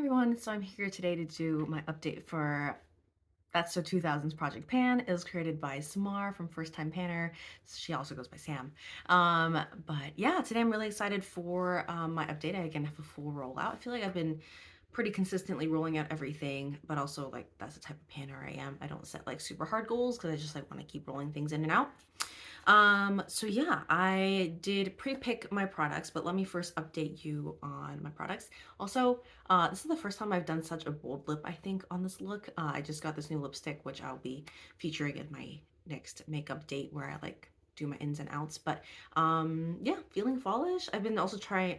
Everyone, so I'm here today to do my update for That's So 2000s Project Pan. It was created by Samar from First Time Panner. She also goes by Sam. But yeah, today I'm really excited for my update. I again have a full rollout. I feel like I've been pretty consistently rolling out everything, but also like that's the type of panner I am. I don't set like super hard goals because I just like want to keep rolling things in and out. So yeah, I did pre-pick my products, but let me first update you on my products. Also, this is the first time I've done such a bold lip, I think, on this look. I just got this new lipstick, which I'll be featuring in my next makeup date where I like do my ins and outs. But yeah, feeling fallish. I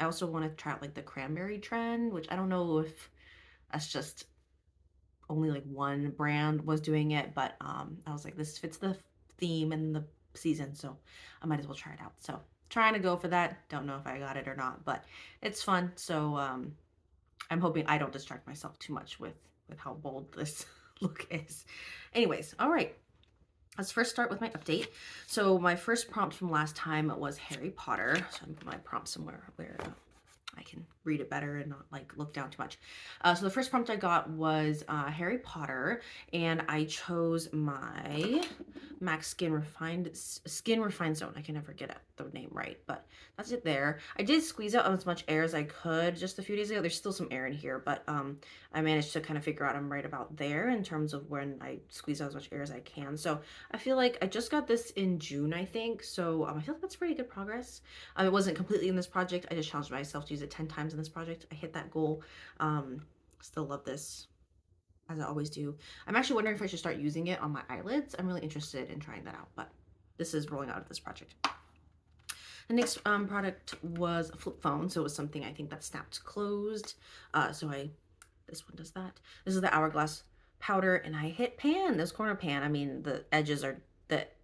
also want to try out like the cranberry trend, which I don't know if that's just only like one brand was doing it, but I was like, this fits the theme and the season, so I might as well try it out. So trying to go for that. Don't know if I got it or not, but it's fun. So I'm hoping I don't distract myself too much with how bold this look is. Anyways, all right. Let's first start with my update. So my first prompt from last time was Harry Potter. So I'm put my prompt somewhere where I can read it better and not like look down too much. So the first prompt I got was Harry Potter, and I chose my MAC Skin Refined Zone. I can never get the name right, but that's it there. I did squeeze out as much air as I could just a few days ago. There's still some air in here, but I managed to kind of figure out I'm right about there in terms of when I squeeze out as much air as I can. So I feel like I just got this in June, I think. So I feel like that's pretty good progress. It wasn't completely in this project. I just challenged myself to use it 10 times in this project. I hit that goal. Still love this as I always do. I'm actually wondering if I should start using it on my eyelids. I'm really interested in trying that out, but this is rolling out of this project. The next product was a flip phone. So it was something I think that snapped closed. This one does that. This is the Hourglass powder, and I hit pan, this corner pan. I mean, the edges are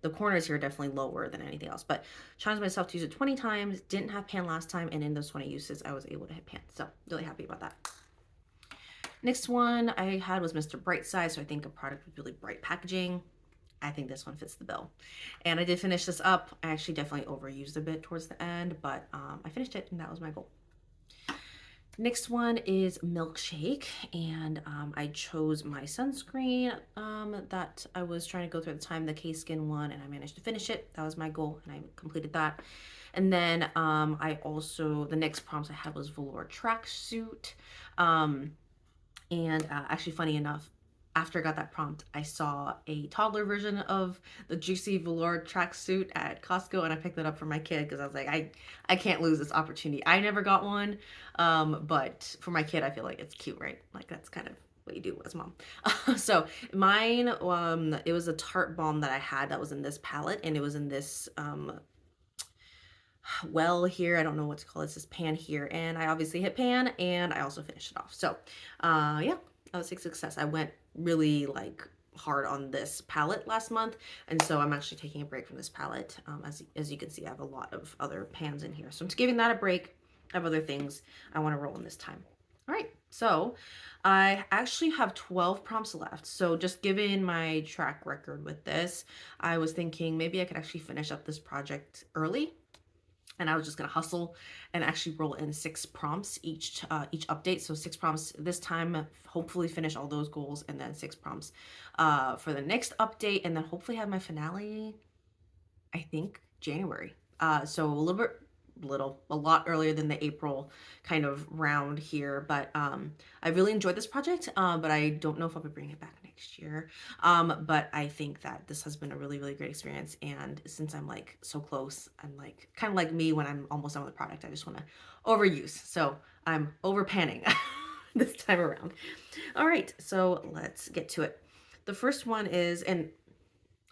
the corners here are definitely lower than anything else, but challenged myself to use it 20 times, didn't have pan last time, and in those 20 uses, I was able to hit pan. So really happy about that. Next one I had was Mr. Brightside. So I think a product with really bright packaging. I think this one fits the bill. And I did finish this up. I actually definitely overused a bit towards the end, but I finished it and that was my goal. Next one is Milkshake, and I chose my sunscreen that I was trying to go through at the time, the K-Skin one, and I managed to finish it. That was my goal, and I completed that. And then the next prompts I had was Velour Tracksuit. Actually, funny enough, after I got that prompt, I saw a toddler version of the Juicy Velour tracksuit at Costco, and I picked it up for my kid because I was like, I can't lose this opportunity. I never got one, but for my kid, I feel like it's cute, right? Like that's kind of what you do as mom. So mine, it was a Tarte Balm that I had that was in this palette, and it was in this well here. I don't know what to call it. It's this pan here, and I obviously hit pan, and I also finished it off. So yeah, that was a success. I went really like hard on this palette last month, and so I'm actually taking a break from this palette. As you can see, I have a lot of other pans in here, so I'm just giving that a break. I have other things I want to roll in this time. All right, so I actually have 12 prompts left. So just given my track record with this, I was thinking maybe I could actually finish up this project early, and I was just gonna hustle and actually roll in 6 prompts each update. So 6 prompts this time, hopefully finish all those goals, and then 6 prompts for the next update, and then hopefully have my finale, I think January. So a lot earlier than the April kind of round here, but I really enjoyed this project, but I don't know if I'll be bringing it back next year. But I think that this has been a really, really great experience, and since I'm like so close, I'm like kind of like me when I'm almost done with the product, I just want to overuse. So I'm over panning this time around. All right, so let's get to it. The first one is, and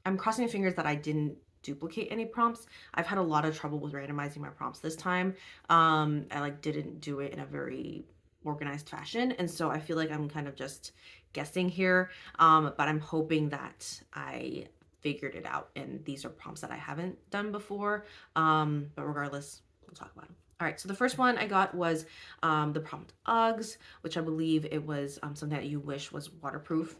I'm crossing my fingers that I didn't duplicate any prompts. I've had a lot of trouble with randomizing my prompts this time. I like didn't do it in a very organized fashion, and so I feel like I'm kind of just guessing here. But I'm hoping that I figured it out, and these are prompts that I haven't done before. But regardless, we'll talk about them. All right, so the first one I got was the prompt Uggs, which I believe it was something that you wish was waterproof.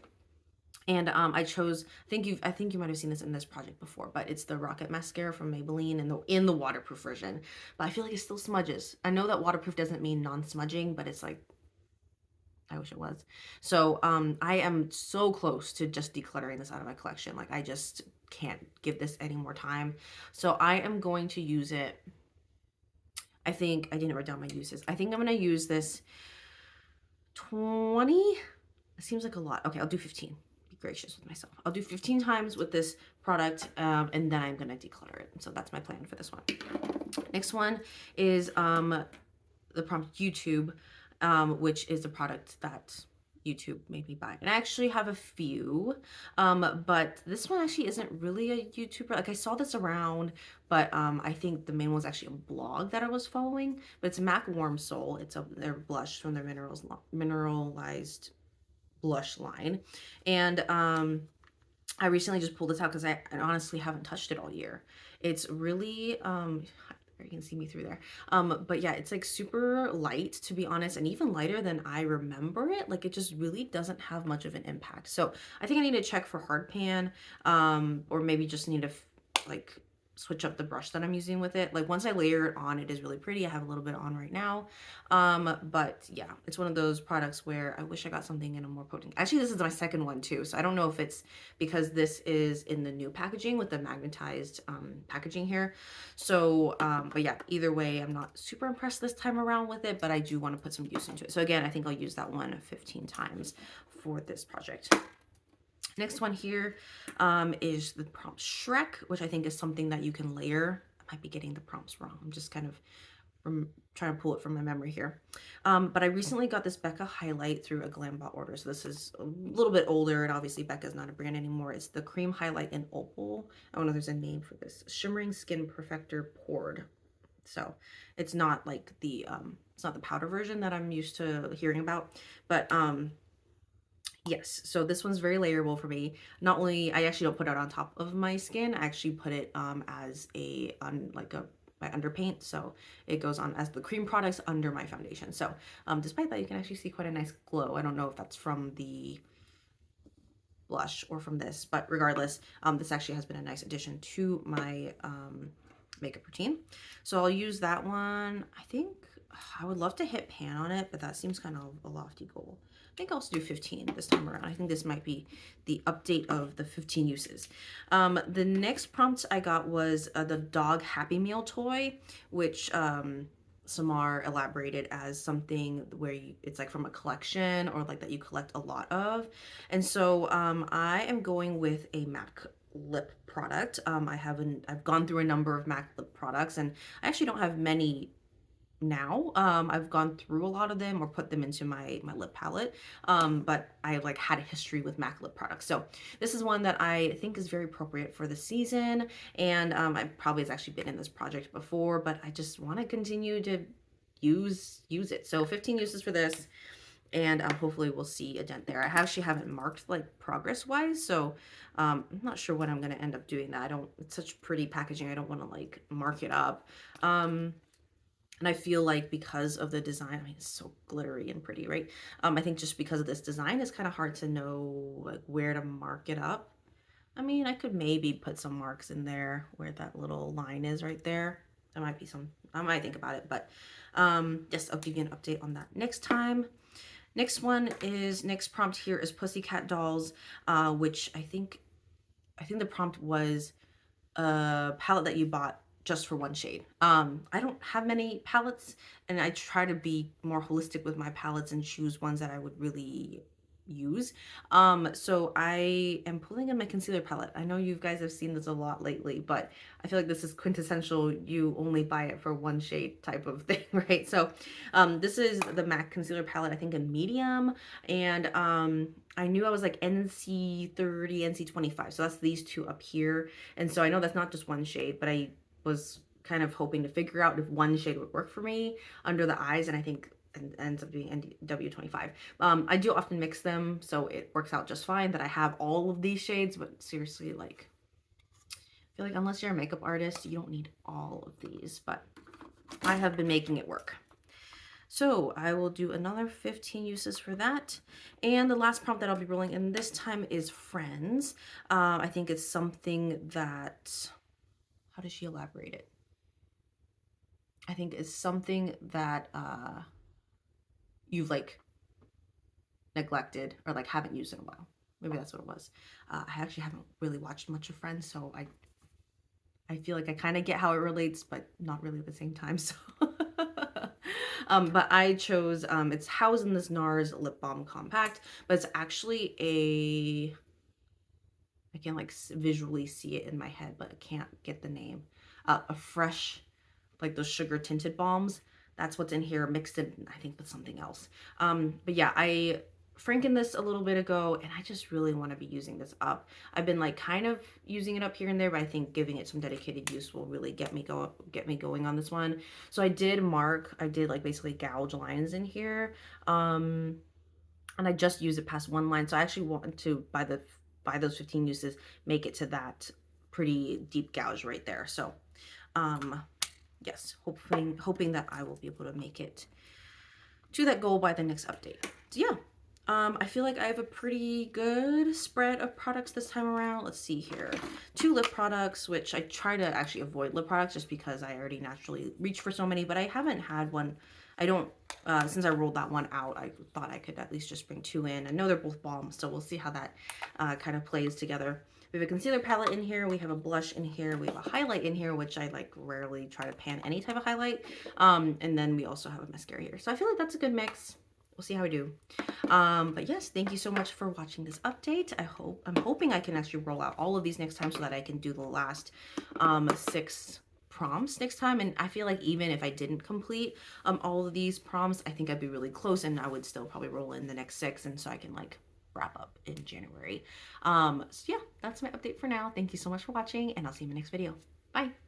And I chose, I think you might have seen this in this project before, but it's the Rocket Mascara from Maybelline in the waterproof version. But I feel like it still smudges. I know that waterproof doesn't mean non-smudging, but it's like I wish it was. So, I am so close to just decluttering this out of my collection. Like, I just can't give this any more time. So I am going to use it. I think I didn't write down my uses. I think I'm going to use this 20. It seems like a lot. Okay, I'll do 15. Be gracious with myself. I'll do 15 times with this product, and then I'm going to declutter it. So that's my plan for this one. Next one is the prompt YouTube, which is the product that YouTube made me buy. And I actually have a few, but this one actually isn't really a YouTuber. Like I saw this around, but I think the main one's actually a blog that I was following. But it's MAC Warm Soul. It's their blush from their mineralized blush line, and I recently just pulled this out because I honestly haven't touched it all year. It's really you can see me through there. But yeah, it's like super light, to be honest, and even lighter than I remember it. Like it just really doesn't have much of an impact. So I think I need to check for hard pan, or maybe just need to like switch up the brush that I'm using with it. Like once I layer it on, it is really pretty. I have a little bit on right now. But yeah, it's one of those products where I wish I got something in a more potent. Actually, this is my second one too. So I don't know if it's because this is in the new packaging with the magnetized packaging here. So, but yeah, either way, I'm not super impressed this time around with it, but I do want to put some use into it. So again, I think I'll use that one 15 times for this project. Next one here is the prompt Shrek, which I think is something that you can layer. I might be getting the prompts wrong. I'm just kind of trying to pull it from my memory here. But I recently got this Becca highlight through a Glambot order. So this is a little bit older, and obviously Becca's not a brand anymore. It's the cream highlight in opal. I don't know if there's a name for this. Shimmering Skin Perfector Poured. So it's not like the it's not the powder version that I'm used to hearing about, but yes, so this one's very layerable for me. Not only, I actually don't put it on top of my skin, I actually put it as a like a my underpaint, so it goes on as the cream products under my foundation. So despite that, you can actually see quite a nice glow. I don't know if that's from the blush or from this, but regardless, this actually has been a nice addition to my makeup routine. So I'll use that one. I think I would love to hit pan on it, but that seems kind of a lofty goal. I think I'll also do 15 this time around. I think this might be the update of the 15 uses. The next prompt I got was the dog Happy Meal toy, which Samar elaborated as something where it's like from a collection or like that you collect a lot of. And so I am going with a MAC lip product. I've gone through a number of MAC lip products, and I actually don't have many now. I've gone through a lot of them or put them into my lip palette, but I like had a history with MAC lip products. So this is one that I think is very appropriate for the season, and I probably has actually been in this project before, but I just want to continue to use it. So 15 uses for this, and hopefully we'll see a dent there. I actually haven't marked like progress wise, so I'm not sure when I'm going to end up doing that. It's such pretty packaging, I don't want to like mark it up. And I feel like because of the design, I mean, it's so glittery and pretty, right? I think just because of this design, it's kind of hard to know like where to mark it up. I mean, I could maybe put some marks in there where that little line is right there. That might be I might think about it, but yes, I'll give you an update on that next time. Next prompt here is Pussycat Dolls, which I think the prompt was a palette that you bought just for one shade. I don't have many palettes, and I try to be more holistic with my palettes and choose ones that I would really use. So I am pulling in my concealer palette. I know you guys have seen this a lot lately, but I feel like this is quintessential you only buy it for one shade type of thing, right? So this is the MAC concealer palette, I think in medium, and I knew I was like NC30, NC25, so that's these two up here. And so I know that's not just one shade, but I was kind of hoping to figure out if one shade would work for me under the eyes, and I think it ends up being NW25. I do often mix them, so it works out just fine that I have all of these shades, but seriously, like, I feel like unless you're a makeup artist, you don't need all of these, but I have been making it work. So I will do another 15 uses for that. And the last prompt that I'll be rolling in this time is Friends. I think it's something that, how does she elaborate it? I think it's something that you've like neglected or like haven't used in a while. Maybe that's what it was. I actually haven't really watched much of Friends, so I feel like I kind of get how it relates, but not really at the same time. So, but I chose it's House in this NARS lip balm compact, but it's actually a I can like visually see it in my head, but I can't get the name. A fresh, like those sugar tinted balms. That's what's in here, mixed in, I think, with something else. But yeah, I frankened this a little bit ago, and I just really want to be using this up. I've been like kind of using it up here and there, but I think giving it some dedicated use will really get me going on this one. So I did like basically gouge lines in here. And I just use it past one line. So I actually want to, by those 15 uses, make it to that pretty deep gouge right there. So um, yes, hoping that I will be able to make it to that goal by the next update. So yeah, I feel like I have a pretty good spread of products this time around. Let's see here. 2 lip products, which I try to actually avoid lip products just because I already naturally reach for so many, but I haven't had one. I don't, since I rolled that one out, I thought I could at least just bring 2 in. I know they're both balms, so we'll see how that kind of plays together. We have a concealer palette in here. We have a blush in here. We have a highlight in here, which I like rarely try to pan any type of highlight. And then we also have a mascara here. So I feel like that's a good mix. We'll see how I do. But yes, thank you so much for watching this update. I'm hoping I can actually roll out all of these next time so that I can do the last 6 prompts next time. And I feel like even if I didn't complete all of these prompts, I think I'd be really close, and I would still probably roll in the next 6, and so I can like wrap up in January. So yeah, that's my update for now. Thank you so much for watching, and I'll see you in my next video. Bye.